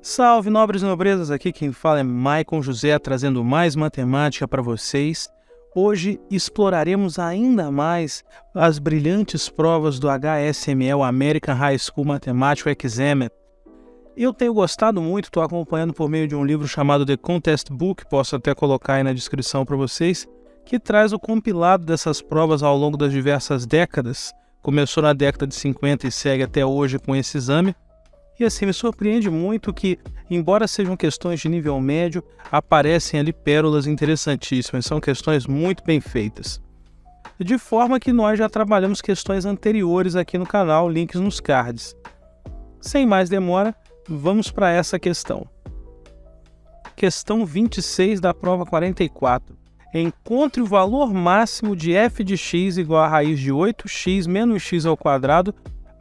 Salve, nobres e nobrezas, aqui quem fala é Maicon José, trazendo mais matemática para vocês. Hoje exploraremos ainda mais as brilhantes provas do HSML, American High School Mathematical Exam. Eu tenho gostado muito, estou acompanhando por meio de um livro chamado The Contest Book, posso até colocar aí na descrição para vocês, que traz o compilado dessas provas ao longo das diversas décadas. Começou na década de 50 e segue até hoje com esse exame. E assim, me surpreende muito que, embora sejam questões de nível médio, aparecem ali pérolas interessantíssimas, são questões muito bem feitas. De forma que nós já trabalhamos questões anteriores aqui no canal, links nos cards. Sem mais demora, vamos para essa questão. Questão 26 da prova 44. Encontre o valor máximo de f de x igual a raiz de 8x menos x ao quadrado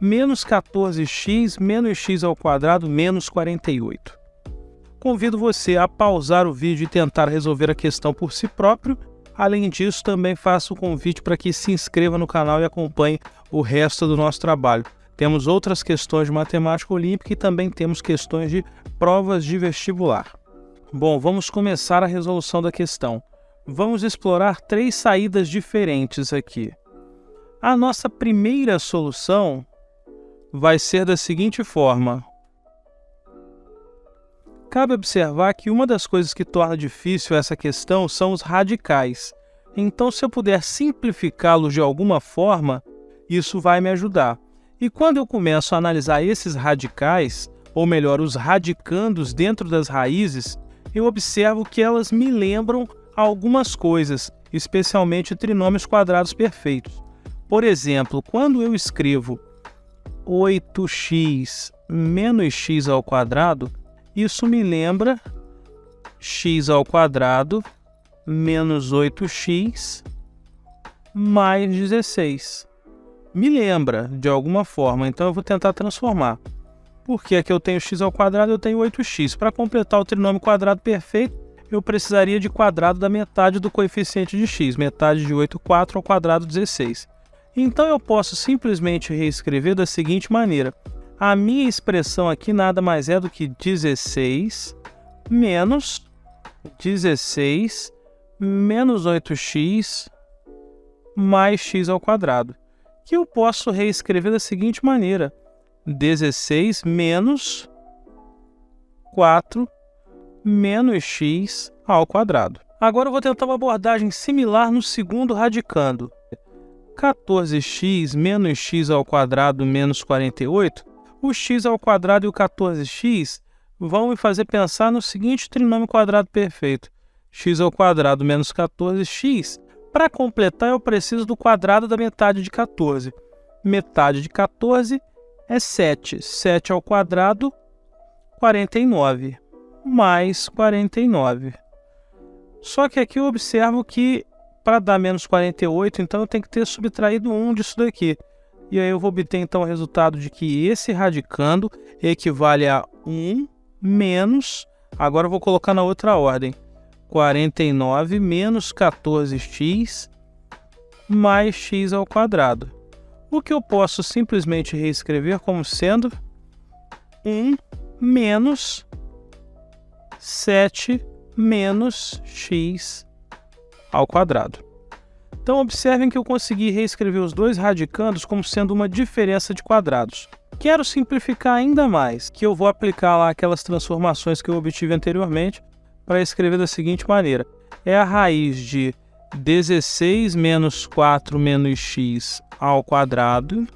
menos 14x menos x ao quadrado menos 48. Convido você a pausar o vídeo e tentar resolver a questão por si próprio. Além disso, também faço o convite para que se inscreva no canal e acompanhe o resto do nosso trabalho. Temos outras questões de matemática olímpica e também temos questões de provas de vestibular. Bom, vamos começar a resolução da questão. Vamos explorar três saídas diferentes aqui. A nossa primeira solução vai ser da seguinte forma. Cabe observar que uma das coisas que torna difícil essa questão são os radicais. Então, se eu puder simplificá-los de alguma forma, isso vai me ajudar. E quando eu começo a analisar esses radicais, ou melhor, os radicandos dentro das raízes, eu observo que elas me lembram algumas coisas, especialmente trinômios quadrados perfeitos. Por exemplo, quando eu escrevo 8x menos x ao quadrado, isso me lembra x ao quadrado menos 8x mais 16. Me lembra de alguma forma, então eu vou tentar transformar. Porque aqui eu tenho x ao quadrado, eu tenho 8x. Para completar o trinômio quadrado perfeito, eu precisaria de quadrado da metade do coeficiente de x, metade de 8, 4 ao quadrado 16. Então eu posso simplesmente reescrever da seguinte maneira. A minha expressão aqui nada mais é do que 16 menos 16 menos 8x mais x ao quadrado. Que eu posso reescrever da seguinte maneira. 16 menos 4 menos x ao quadrado. Agora eu vou tentar uma abordagem similar no segundo radicando. 14x menos x ao quadrado menos 48, o x ao quadrado e o 14x vão me fazer pensar no seguinte trinômio quadrado perfeito. X ao quadrado menos 14x, para completar eu preciso do quadrado da metade de 14. Metade de 14 é 7. 7 ao quadrado, 49, mais 49. Só que aqui eu observo que para dar menos 48, então eu tenho que ter subtraído 1 disso daqui. E aí eu vou obter então o resultado de que esse radicando equivale a 1 menos, agora eu vou colocar na outra ordem, 49 menos 14x mais x ao quadrado. O que eu posso simplesmente reescrever como sendo 1 menos 7 menos x ao quadrado. Então observem que eu consegui reescrever os dois radicandos como sendo uma diferença de quadrados. Quero simplificar ainda mais, que eu vou aplicar lá aquelas transformações que eu obtive anteriormente para escrever da seguinte maneira. É a raiz de 16 menos 4 menos x ao quadrado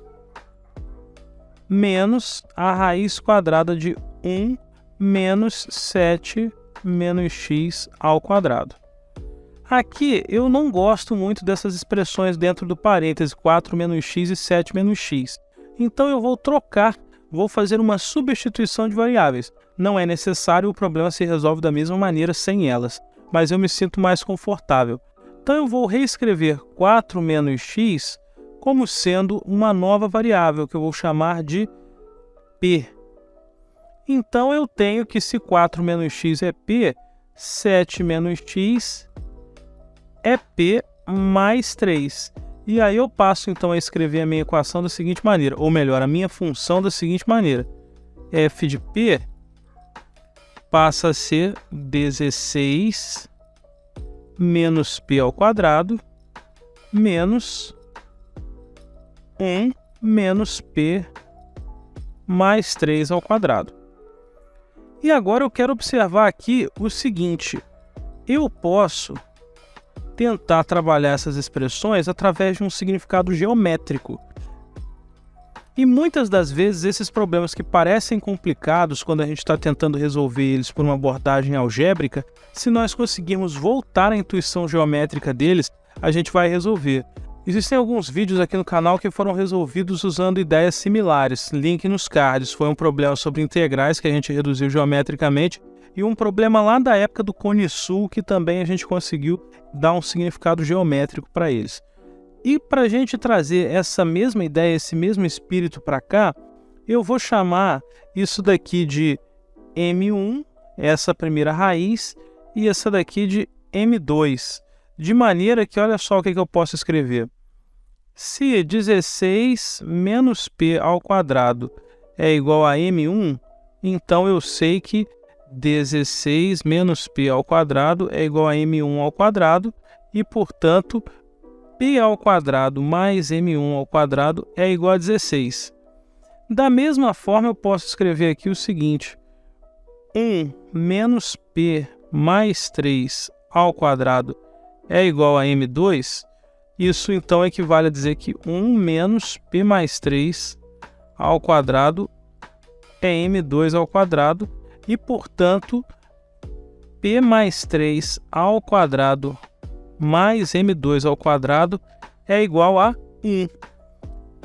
menos a raiz quadrada de 1 menos 7 menos x ao quadrado. Aqui eu não gosto muito dessas expressões dentro do parêntese 4 menos x e 7 menos x. Então eu vou trocar, vou fazer uma substituição de variáveis. Não é necessário, o problema se resolve da mesma maneira sem elas, mas eu me sinto mais confortável. Então eu vou reescrever 4 menos x como sendo uma nova variável que eu vou chamar de p. Então eu tenho que se 4 menos x é p, 7 menos x é p mais 3. E aí eu passo então a escrever a minha equação da seguinte maneira, ou melhor, a minha função da seguinte maneira. f de p passa a ser 16 menos p ao quadrado menos 1 menos p mais 3 ao quadrado. E agora eu quero observar aqui o seguinte: eu posso tentar trabalhar essas expressões através de um significado geométrico. E muitas das vezes esses problemas que parecem complicados quando a gente está tentando resolver eles por uma abordagem algébrica, se nós conseguirmos voltar à intuição geométrica deles, a gente vai resolver. Existem alguns vídeos aqui no canal que foram resolvidos usando ideias similares, link nos cards. Foi um problema sobre integrais que a gente reduziu geometricamente e um problema lá da época do Cone Sul que também a gente conseguiu dar um significado geométrico para eles. E para a gente trazer essa mesma ideia, esse mesmo espírito para cá, eu vou chamar isso daqui de M1, essa primeira raiz, e essa daqui de M2. De maneira que, olha só o que eu posso escrever. Se 16 menos p ao quadrado é igual a M1, então eu sei que 16 menos p ao quadrado é igual a M1 ao quadrado e, portanto, p ao quadrado mais m1 ao quadrado é igual a 16. Da mesma forma, eu posso escrever aqui o seguinte: 1 menos p mais 3 ao quadrado é igual a m2. Isso, então, equivale a dizer que 1 menos p mais 3 ao quadrado é m2 ao quadrado e, portanto, p mais 3 ao quadrado mais m2 ao quadrado é igual a 1.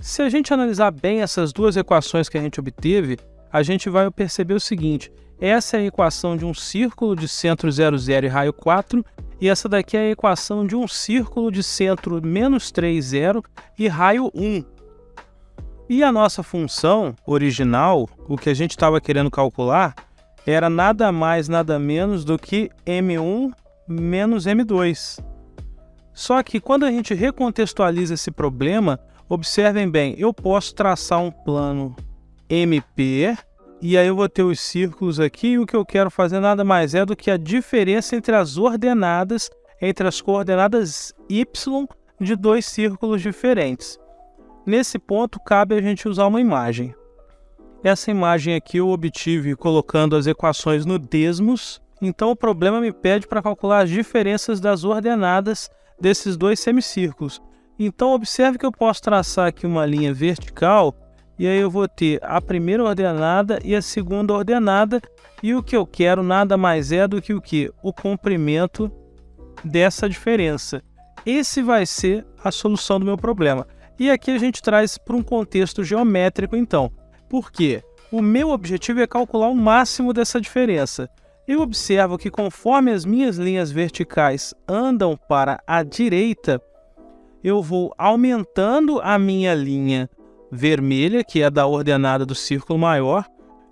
Se a gente analisar bem essas duas equações que a gente obteve, a gente vai perceber o seguinte: essa é a equação de um círculo de centro 0, 0 e raio 4, e essa daqui é a equação de um círculo de centro menos 3, 0 e raio 1. E a nossa função original, o que a gente estava querendo calcular, era nada mais, nada menos do que m1 menos m2. Só que quando a gente recontextualiza esse problema, observem bem, eu posso traçar um plano MP, e aí eu vou ter os círculos aqui, e o que eu quero fazer nada mais é do que a diferença entre as ordenadas, entre as coordenadas y de dois círculos diferentes. Nesse ponto, cabe a gente usar uma imagem. Essa imagem aqui eu obtive colocando as equações no Desmos, então o problema me pede para calcular as diferenças das ordenadas desses dois semicírculos. Então observe que eu posso traçar aqui uma linha vertical, e aí eu vou ter a primeira ordenada e a segunda ordenada, e o que eu quero nada mais é do que o quê? O comprimento dessa diferença. Esse vai ser a solução do meu problema. E aqui a gente traz para um contexto geométrico então. Por quê? O meu objetivo é calcular o máximo dessa diferença. Eu observo que conforme as minhas linhas verticais andam para a direita, eu vou aumentando a minha linha vermelha, que é da ordenada do círculo maior,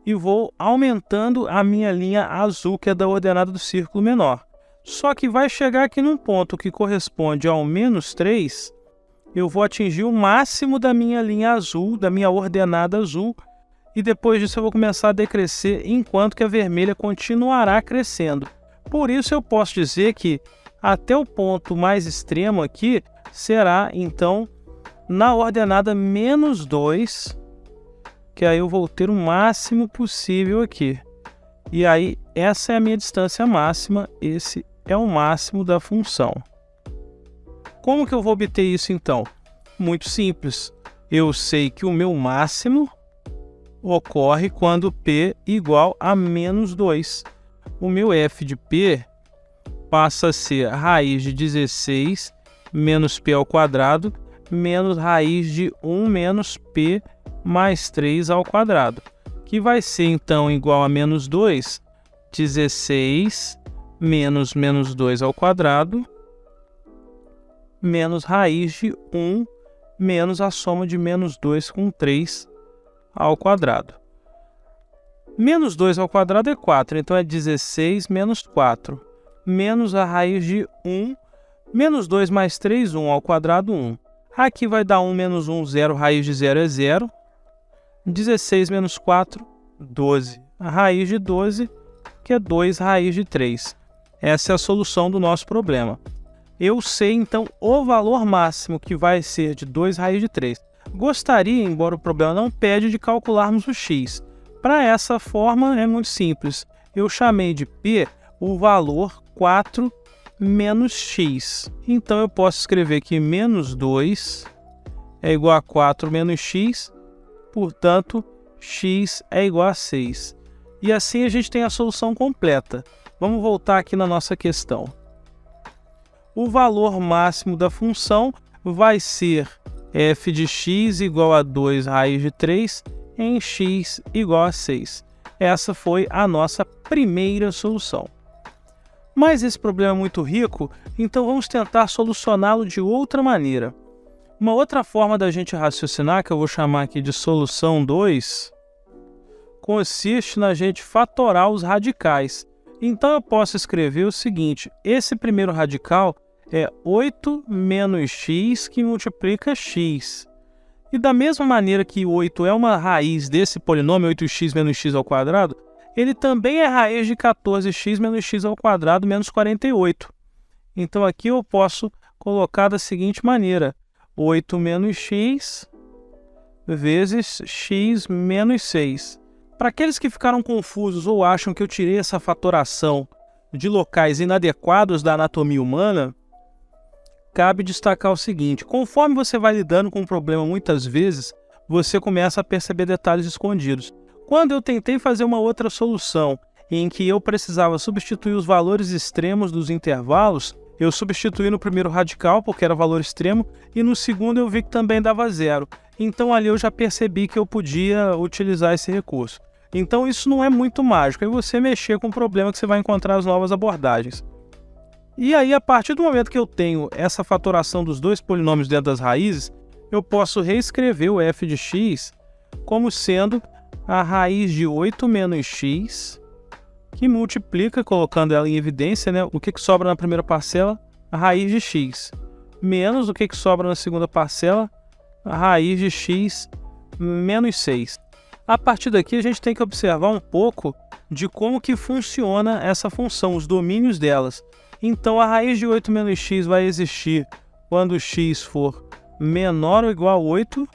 e vou aumentando a minha linha azul, que é da ordenada do círculo menor. Só que vai chegar aqui num ponto que corresponde ao menos 3, eu vou atingir o máximo da minha linha azul, da minha ordenada azul, e depois disso eu vou começar a decrescer enquanto que a vermelha continuará crescendo. Por isso eu posso dizer que até o ponto mais extremo aqui será então na ordenada menos 2, que aí eu vou ter o máximo possível aqui. E aí essa é a minha distância máxima, esse é o máximo da função. Como que eu vou obter isso então? Muito simples. Eu sei que o meu máximo ocorre quando p igual a menos 2. O meu f de p passa a ser raiz de 16 menos p ao quadrado menos raiz de 1 menos p mais 3 ao quadrado, que vai ser então igual a menos 2, 16 menos menos 2 ao quadrado menos raiz de 1 menos a soma de menos 2 com 3 ao quadrado. Menos 2 ao quadrado é 4, então é 16 menos 4, menos a raiz de 1, menos 2 mais 3, 1 ao quadrado, 1. Aqui vai dar 1 menos 1, 0, raiz de 0 é 0. 16 menos 4, 12. A raiz de 12 que é 2 raiz de 3. Essa é a solução do nosso problema. Eu sei, então, o valor máximo, que vai ser de 2 raiz de 3. Gostaria, embora o problema não pede, de calcularmos o x. Para essa forma, é muito simples. Eu chamei de P o valor 4 menos x. Então, eu posso escrever que menos 2 é igual a 4 menos x, portanto, x é igual a 6. E assim a gente tem a solução completa. Vamos voltar aqui na nossa questão. O valor máximo da função vai ser f de x igual a 2 raiz de 3 em x igual a 6. Essa foi a nossa primeira solução. Mas esse problema é muito rico, então vamos tentar solucioná-lo de outra maneira. Uma outra forma da gente raciocinar, que eu vou chamar aqui de solução 2, consiste na gente fatorar os radicais. Então eu posso escrever o seguinte: esse primeiro radical é 8 menos x que multiplica x. E da mesma maneira que 8 é uma raiz desse polinômio, 8x menos x ao quadrado, ele também é raiz de 14x menos x ao quadrado menos 48. Então aqui eu posso colocar da seguinte maneira: 8 menos x vezes x menos 6. Para aqueles que ficaram confusos ou acham que eu tirei essa fatoração de locais inadequados da anatomia humana, cabe destacar o seguinte: conforme você vai lidando com o problema muitas vezes, você começa a perceber detalhes escondidos. Quando eu tentei fazer uma outra solução em que eu precisava substituir os valores extremos dos intervalos, eu substituí no primeiro radical, porque era valor extremo, e no segundo eu vi que também dava zero. Então ali eu já percebi que eu podia utilizar esse recurso. Então isso não é muito mágico, é você mexer com o problema que você vai encontrar as novas abordagens. E aí, a partir do momento que eu tenho essa fatoração dos dois polinômios dentro das raízes, eu posso reescrever o f de x como sendo a raiz de 8 menos x, que multiplica, colocando ela em evidência, né, o que sobra na primeira parcela, a raiz de x, menos o que sobra na segunda parcela, a raiz de x menos 6. A partir daqui, a gente tem que observar um pouco de como que funciona essa função, os domínios delas. Então, a raiz de 8 menos x vai existir quando x for menor ou igual a 8,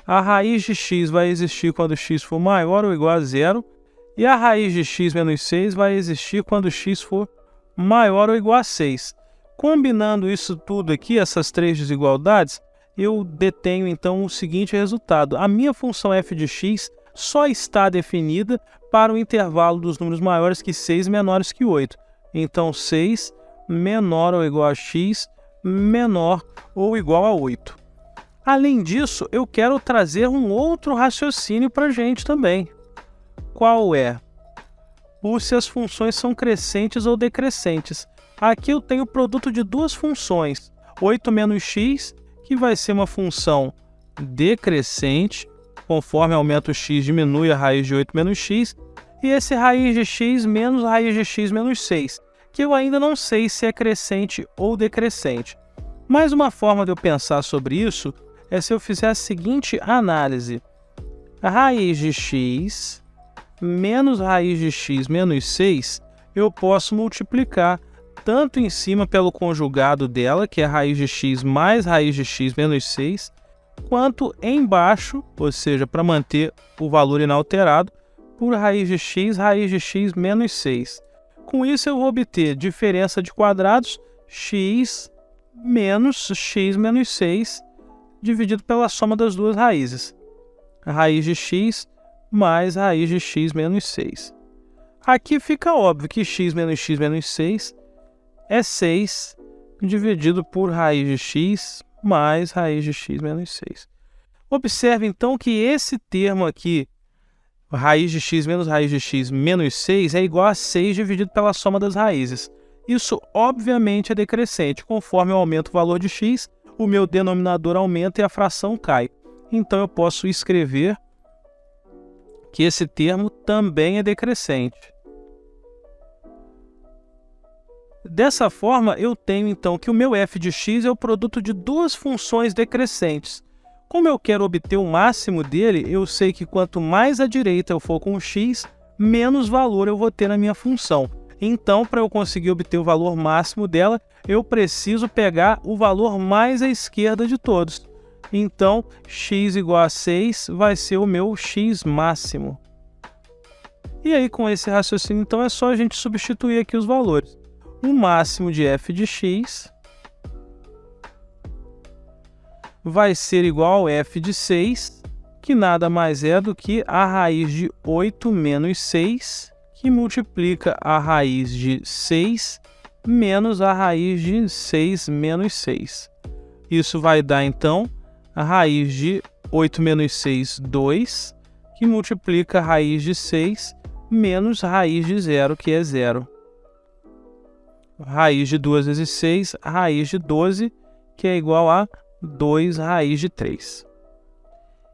a raiz de x vai existir quando x for maior ou igual a 0, e a raiz de x menos 6 vai existir quando x for maior ou igual a 6. Combinando isso tudo aqui, essas três desigualdades, eu detenho então o seguinte resultado: a minha função f de x só está definida para o intervalo dos números maiores que 6 e menores que 8. Então, 6 menor ou igual a x menor ou igual a 8. Além disso, eu quero trazer um outro raciocínio para a gente também. Qual é? Se as funções são crescentes ou decrescentes. Aqui eu tenho o produto de duas funções, 8 menos x, que vai ser uma função decrescente, conforme aumenta o x, diminui a raiz de 8 menos x, e esse raiz de x menos a raiz de x menos 6, que eu ainda não sei se é crescente ou decrescente. Mas uma forma de eu pensar sobre isso é se eu fizer a seguinte análise: a raiz de x menos raiz de x menos 6, eu posso multiplicar tanto em cima pelo conjugado dela, que é a raiz de x mais raiz de x menos 6, quanto embaixo, ou seja, para manter o valor inalterado, por raiz de x menos 6. Com isso eu vou obter diferença de quadrados x menos 6 dividido pela soma das duas raízes. A raiz de x mais raiz de x menos 6. Aqui fica óbvio que x menos 6 é 6 dividido por raiz de x mais raiz de x menos 6. Observe então que esse termo aqui, raiz de x menos 6, é igual a 6 dividido pela soma das raízes. Isso obviamente é decrescente. Conforme eu aumento o valor de x, o meu denominador aumenta e a fração cai. Então eu posso escrever que esse termo também é decrescente. Dessa forma, eu tenho então que o meu f de x é o produto de duas funções decrescentes. Como eu quero obter o máximo dele, eu sei que quanto mais à direita eu for com o x, menos valor eu vou ter na minha função. Então, para eu conseguir obter o valor máximo dela, eu preciso pegar o valor mais à esquerda de todos. Então, x igual a 6 vai ser o meu x máximo. E aí, com esse raciocínio, então, é só a gente substituir aqui os valores. O máximo de f de x vai ser igual a f de 6, que nada mais é do que a raiz de 8 menos 6, que multiplica a raiz de 6 menos a raiz de 6 menos 6. Isso vai dar, então, a raiz de 8 menos 6, 2, que multiplica a raiz de 6 menos raiz de 0, que é 0. Raiz de 2 vezes 6, raiz de 12, que é igual a 2 raiz de 3.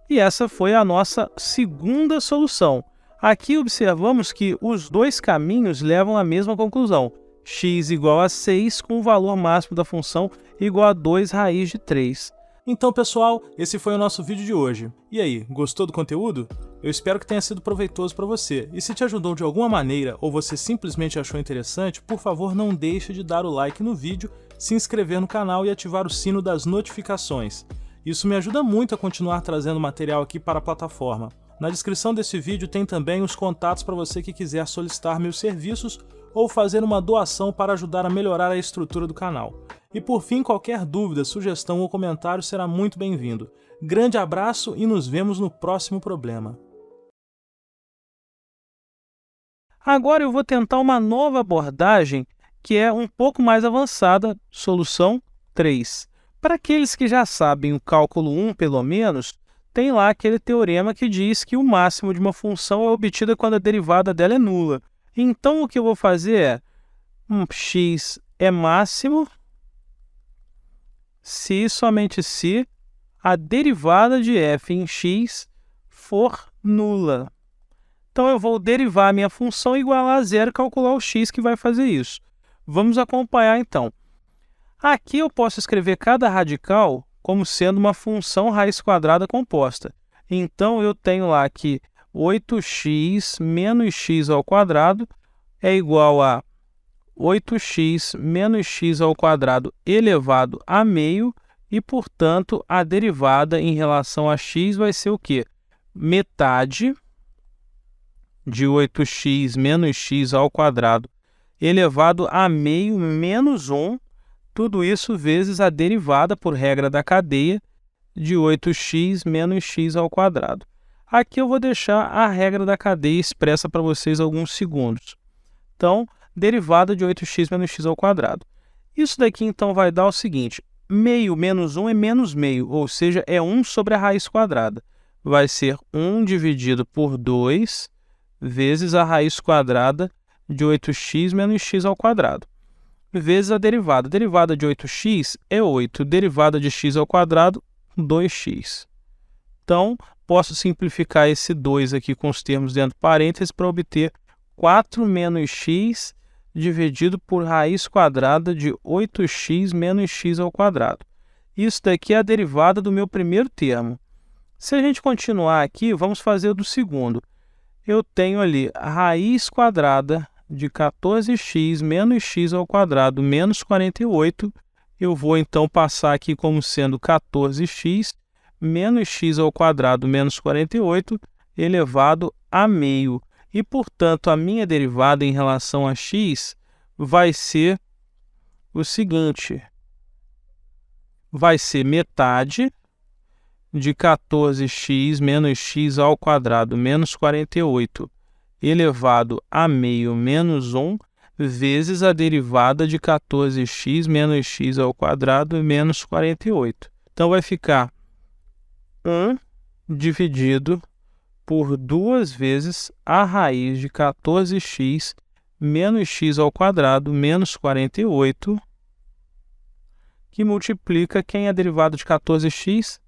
E essa foi a nossa segunda solução. Aqui observamos que os dois caminhos levam à mesma conclusão. X igual a 6 com o valor máximo da função igual a 2 raiz de 3. Então, pessoal, esse foi o nosso vídeo de hoje. E aí, gostou do conteúdo? Eu espero que tenha sido proveitoso para você. E se te ajudou de alguma maneira ou você simplesmente achou interessante, por favor, não deixe de dar o like no vídeo, se inscrever no canal e ativar o sino das notificações. Isso me ajuda muito a continuar trazendo material aqui para a plataforma. Na descrição desse vídeo tem também os contatos para você que quiser solicitar meus serviços ou fazer uma doação para ajudar a melhorar a estrutura do canal. E por fim, qualquer dúvida, sugestão ou comentário será muito bem-vindo. Grande abraço e nos vemos no próximo problema. Agora eu vou tentar uma nova abordagem que é um pouco mais avançada, solução 3. Para aqueles que já sabem o cálculo 1 pelo menos, tem lá aquele teorema que diz que o máximo de uma função é obtido quando a derivada dela é nula. Então o que eu vou fazer é, x é máximo se e somente se a derivada de f em x for nula. Então eu vou derivar a minha função e igualar a zero e calcular o x que vai fazer isso. Vamos acompanhar então. Aqui eu posso escrever cada radical como sendo uma função raiz quadrada composta. Então eu tenho lá que 8x menos x ao quadrado é igual a 8x menos x ao quadrado elevado a meio e, portanto, a derivada em relação a x vai ser o quê? Metade de 8x menos x ao quadrado elevado a meio menos 1, tudo isso vezes a derivada, por regra da cadeia, de 8x menos x ao quadrado. Aqui eu vou deixar a regra da cadeia expressa para vocês alguns segundos. Então, derivada de 8x menos x ao quadrado. Isso daqui, então, vai dar o seguinte, meio menos 1 é menos meio, ou seja, é 1 sobre a raiz quadrada. Vai ser 1 dividido por 2 vezes a raiz quadrada de 8x menos x ao quadrado, vezes a derivada. A derivada de 8x é 8, derivada de x ao quadrado, 2x. Então, posso simplificar esse 2 aqui com os termos dentro de parênteses para obter 4 menos x dividido por raiz quadrada de 8x menos x ao quadrado. Isso daqui é a derivada do meu primeiro termo. Se a gente continuar aqui, vamos fazer o do segundo. Eu tenho ali a raiz quadrada de 14x menos x ao quadrado menos 48. Eu vou, então, passar aqui como sendo 14x menos x ao quadrado menos 48 elevado a meio. E, portanto, a minha derivada em relação a x vai ser o seguinte. Vai ser metade de 14x menos x ao quadrado menos 48 elevado a meio menos 1 vezes a derivada de 14x menos x ao quadrado menos 48. Então, vai ficar 1 dividido por 2 vezes a raiz de 14x menos x ao quadrado menos 48, que multiplica quem é a derivada de 14x?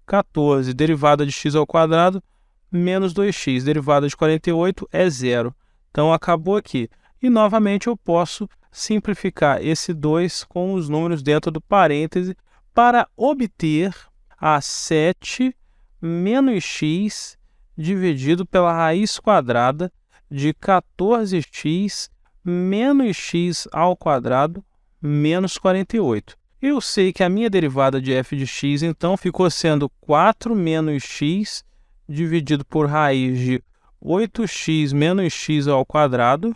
14, derivada de x ao quadrado, menos 2x, derivada de 48 é 0. Então, acabou aqui. E, novamente, eu posso simplificar esse 2 com os números dentro do parêntese para obter a 7 menos x dividido pela raiz quadrada de 14x menos x ao quadrado menos 48. Eu sei que a minha derivada de f de x, então, ficou sendo 4 menos x dividido por raiz de 8x menos x ao quadrado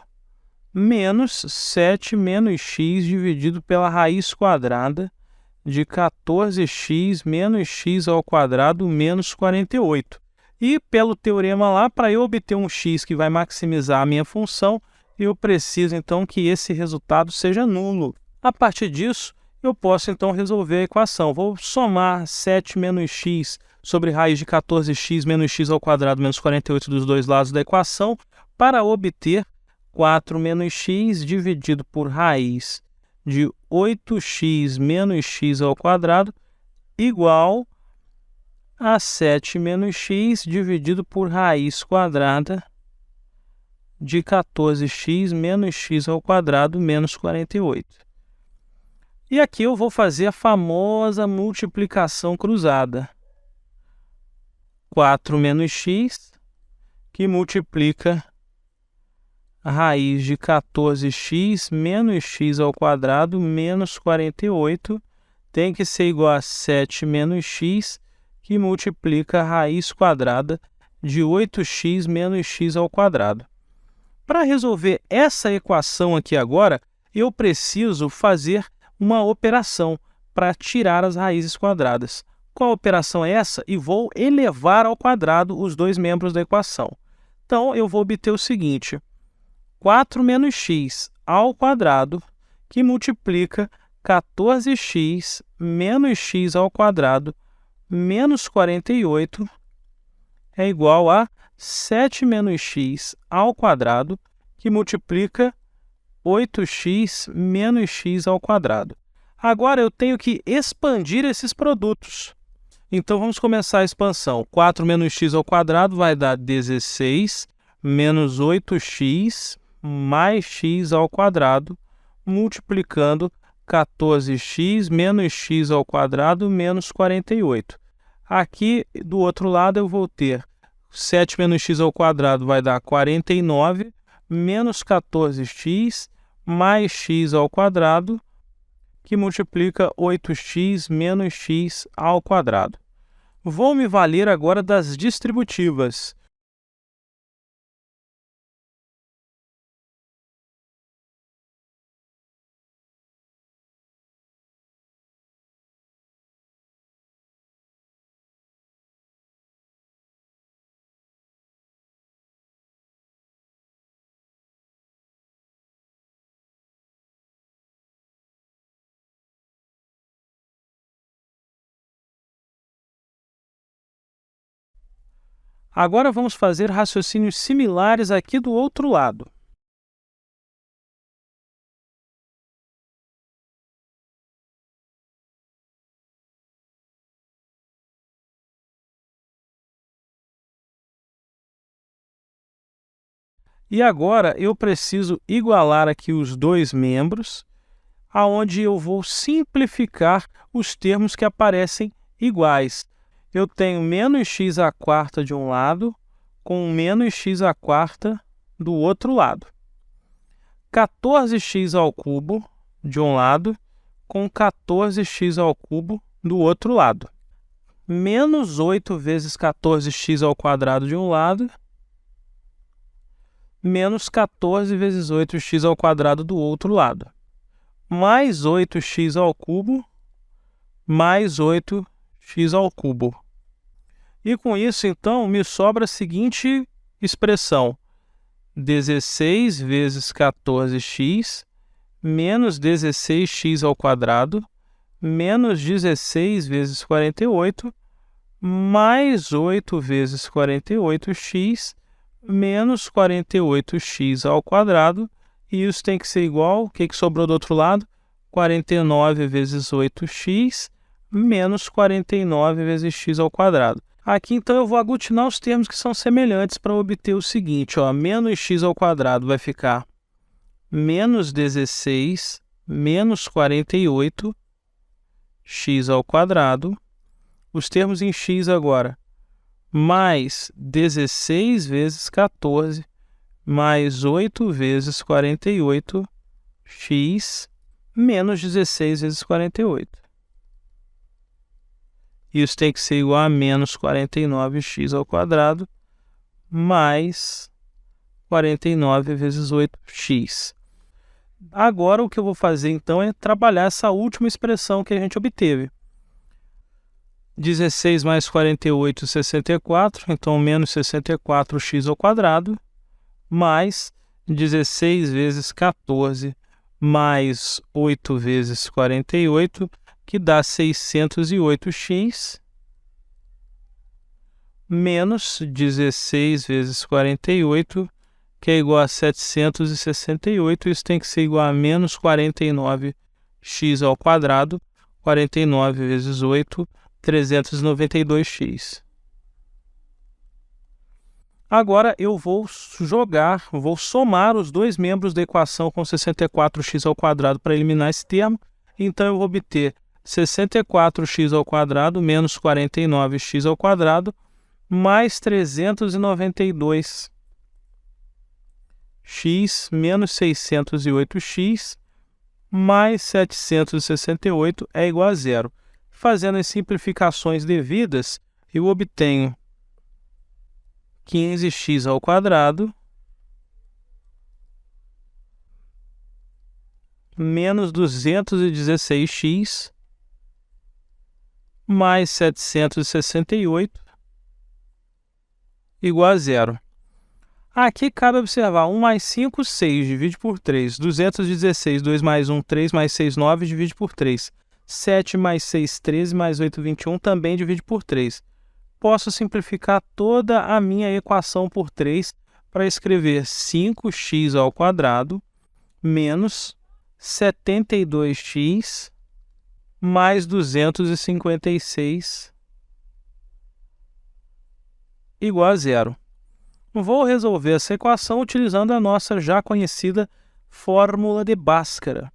menos 7 menos x dividido pela raiz quadrada de 14x menos x ao quadrado menos 48. E pelo teorema lá, para eu obter um x que vai maximizar a minha função, eu preciso então que esse resultado seja nulo. A partir disso, eu posso então resolver a equação. Vou somar 7 menos x sobre raiz de 14x menos x ao quadrado menos 48 dos dois lados da equação para obter 4 menos x dividido por raiz de 8x menos x ao quadrado igual a 7 menos x dividido por raiz quadrada de 14x menos x ao quadrado menos 48. E aqui eu vou fazer a famosa multiplicação cruzada. 4 menos x, que multiplica a raiz de 14x menos x ao quadrado menos 48, tem que ser igual a 7 menos x, que multiplica a raiz quadrada de 8x menos x ao quadrado. Para resolver essa equação aqui agora, eu preciso fazer uma operação para tirar as raízes quadradas. Qual operação é essa? E vou elevar ao quadrado os dois membros da equação. Então, eu vou obter o seguinte: 4 menos x ao quadrado, que multiplica 14x menos x ao quadrado menos 48, é igual a 7 menos x ao quadrado, que multiplica 8x menos x ao quadrado. Agora eu tenho que expandir esses produtos. Então vamos começar a expansão. 4 menos x ao quadrado vai dar 16 menos 8x mais x ao quadrado, multiplicando 14x menos x ao quadrado menos 48. Aqui do outro lado eu vou ter 7 menos x ao quadrado vai dar 49 menos 14x mais x ao quadrado, que multiplica 8x menos x ao quadrado. Vou me valer agora das distributivas. Agora vamos fazer raciocínios similares aqui do outro lado. E agora eu preciso igualar aqui os dois membros, aonde eu vou simplificar os termos que aparecem iguais. Eu tenho menos x à quarta de um lado com menos x à quarta do outro lado. 14x ao cubo de um lado com 14x ao cubo do outro lado. Menos 8 vezes 14x ao quadrado de um lado, menos 14 vezes 8x ao quadrado do outro lado. Mais 8x ao cubo, mais 8x ao cubo. E com isso, então, me sobra a seguinte expressão: 16 vezes 14x menos 16x ao quadrado menos 16 vezes 48 mais 8 vezes 48x menos 48x ao quadrado. E isso tem que ser igual, o que sobrou do outro lado? 49 vezes 8x menos 49 vezes x ao quadrado. Aqui, então, eu vou aglutinar os termos que são semelhantes para obter o seguinte, ó, menos x ao quadrado vai ficar menos 16 menos 48 x ao quadrado. Os termos em x agora, mais 16 vezes 14 mais 8 vezes 48x menos 16 vezes 48. Isso tem que ser igual a menos 49x ao quadrado mais 49 vezes 8x. Agora o que eu vou fazer então é trabalhar essa última expressão que a gente obteve. 16 mais 48, 64, então menos 64x ao quadrado, mais 16 vezes 14, mais 8 vezes 48, que dá 608x, menos 16 vezes 48, que é igual a 768, isso tem que ser igual a menos 49x ao quadrado, 49 vezes 8, 392x. Agora eu vou somar os dois membros da equação com 64x ao quadrado para eliminar esse termo. Então eu vou obter 64x ao quadrado menos 49x ao quadrado mais 392x menos 608x mais 768 é igual a zero. Fazendo as simplificações devidas, eu obtenho 15x ao quadrado menos 216x mais 768 igual a zero. Aqui cabe observar 1 mais 5, 6, divide por 3. 216, 2 mais 1, 3, mais 6, 9, divide por 3. 7 mais 6, 13, mais 8, 21, também divide por 3. Posso simplificar toda a minha equação por 3 para escrever 5x ao quadrado menos 72x mais 256 igual a zero. Vou resolver essa equação utilizando a nossa já conhecida fórmula de Bhaskara.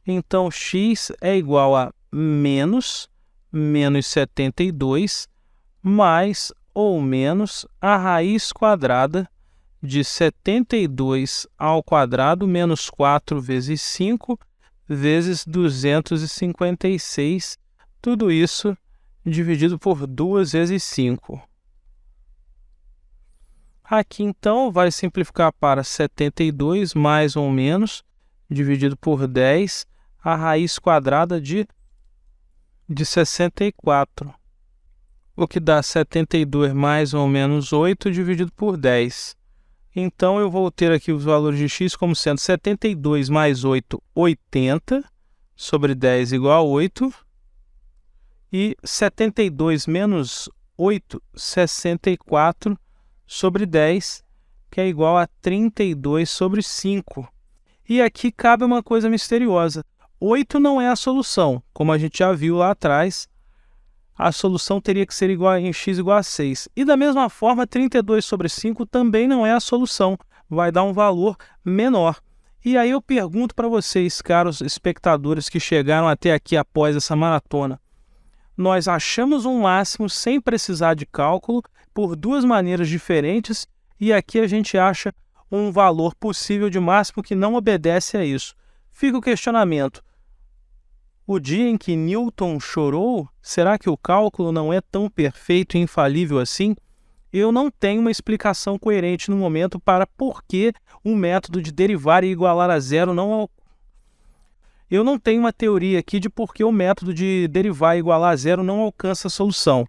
Então, x é igual a menos 72 mais ou menos a raiz quadrada de 72 ao quadrado menos 4 vezes 5 vezes 256, tudo isso dividido por 2 vezes 5. Aqui, então, vai simplificar para 72 mais ou menos, dividido por 10, a raiz quadrada de 64, o que dá 72 mais ou menos 8, dividido por 10. Então, eu vou ter aqui os valores de x como sendo 72 mais 8, 80, sobre 10 igual a 8, e 72 menos 8, 64, sobre 10, que é igual a 32 sobre 5. E aqui cabe uma coisa misteriosa. 8 não é a solução, como a gente já viu lá atrás. A solução teria que ser igual em x igual a 6. E da mesma forma, 32 sobre 5 também não é a solução. Vai dar um valor menor. E aí eu pergunto para vocês, caros espectadores que chegaram até aqui após essa maratona. Nós achamos um máximo sem precisar de cálculo por duas maneiras diferentes e aqui a gente acha um valor possível de máximo que não obedece a isso. Fica o questionamento. O dia em que Newton chorou, será que o cálculo não é tão perfeito e infalível assim? Eu não tenho uma explicação coerente no momento para por que um método de derivar e igualar a zero não... Eu não tenho uma teoria aqui de por que o método de derivar e igualar a zero não alcança a solução.